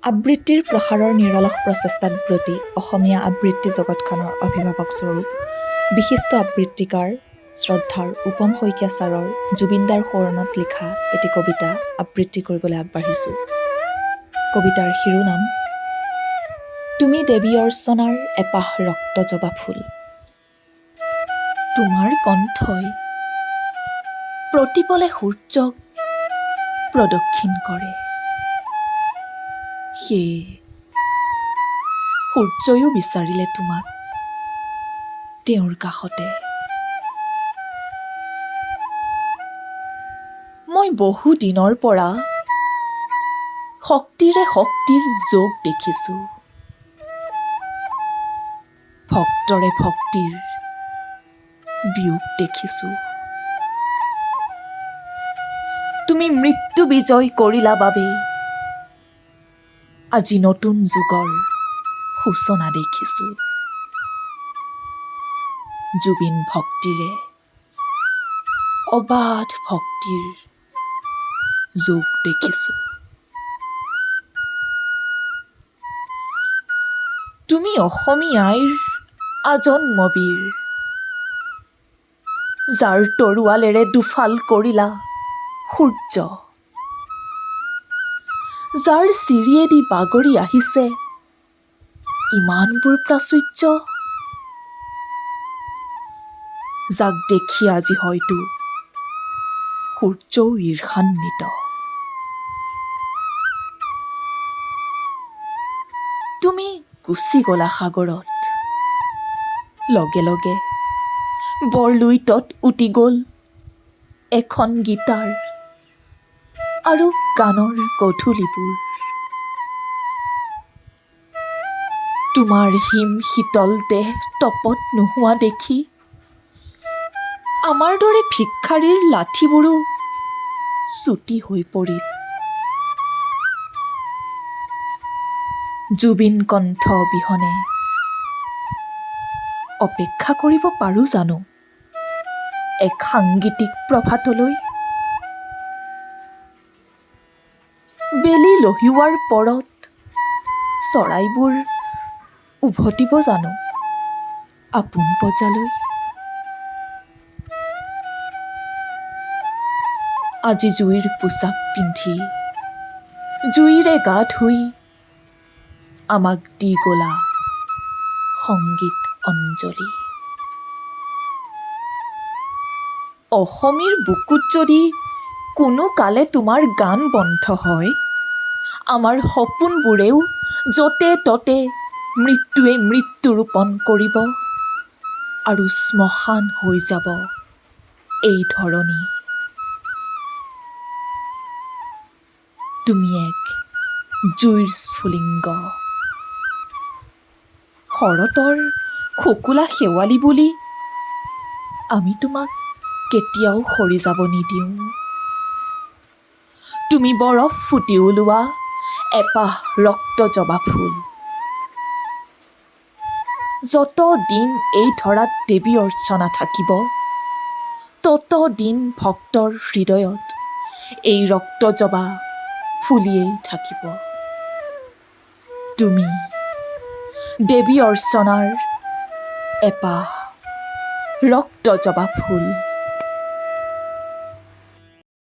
আবৃত্তিৰ প্ৰসাৰৰ নিৰলস প্ৰচেষ্টাত ব্ৰতী অসমীয়া আবৃত্তি জগতখনৰ অভিভাৱকস্বৰূপ বিশিষ্ট আবৃত্তিকাৰ শ্ৰদ্ধাৰ উপম শইকীয়া ছাৰৰ জুবিনদাৰ সোঁৱৰণত লিখা এটি কবিতা আবৃত্তি কৰিবলৈ আগবাঢ়িছোঁ। কবিতাৰ শিৰোনাম তুমি দেৱী অৰ্চনাৰ এপাহ ৰক্ত জবা ফুল। তোমাৰ কণ্ঠই প্ৰতিপলে সূৰ্যক প্ৰদক্ষিণ কৰে, সেয়ে সূৰ্যয়ো বিচাৰিলে তোমাক তেওঁৰ কাষতে। মই বহু দিনৰ পৰা শক্তিৰে শক্তিৰ যোগ দেখিছোঁ, ভক্তৰে ভক্তিৰ বিয়োগ দেখিছোঁ। তুমি মৃত্যু বিজয় কৰিলা বাবে আজি নতুন যুগৰ সূচনা দেখিছোঁ। জুবিন ভক্তিৰে অবাধ ভক্তিৰ যোগ দেখিছোঁ। তুমি অসমীয়াৰ আজন্মবীৰ, যাৰ তৰোৱালেৰে দুফাল কৰিলা সূৰ্য, যাৰ চিৰিয়েদি বাগৰি আহিছে ইমানবোৰ প্ৰাচুৰ্য, যাক দেখি আজি হয়তো সূৰ্যও ঈৰ্ষান্বিত। তুমি গুচি গলা সাগৰত, লগে লগে বৰলুইতত উটি গ'ল এখন গীতাৰ আৰু গানৰ গধূলিবোৰ। তোমাৰ হিম শীতল দেহ তপত নোহোৱা দেখি আমাৰ দৰে ভিক্ষাৰীৰ লাঠিবোৰো চুটি হৈ পৰিল। জুবিন কণ্ঠ অবিহনে অপেক্ষা কৰিব পাৰোঁ জানো এক সাংগীতিক প্ৰভাতলৈ? বেলি লহিওৱাৰ পৰত চৰাইবোৰ উভতিব জানো আপোন পঁজালৈ? আজি জুইৰ পোচাক পিন্ধি জুইৰে গা ধুই আমাক দি গলা সংগীত অঞ্জলি। অসমীৰ বুকুত যদি কোনো কালে তোমাৰ গান বন্ধ হয়, আমাৰ সপোনবোৰেও য'তে ত'তে মৃত্যুৱে মৃত্যু ৰোপণ কৰিব আৰু শ্মশান হৈ যাব এই ধৰণী। তুমি এক জুইৰ স্ফুলিংগ, শৰতৰ শুকুলা শেৱালি বুলি আমি তোমাক কেতিয়াও সৰি যাব নিদিওঁ। তুমি বৰফ ফুটি ওলোৱা এপাহ ৰক্ত জবা ফুল। যত দিন এই ধৰাত দেৱী অৰ্চনা থাকিব, তত দিন ভক্তৰ হৃদয়ত এই ৰক্ত জবা ফুলিয়েই থাকিব। তুমি দেৱী অৰ্চনাৰ এপাহ ৰক্ত জবা ফুল।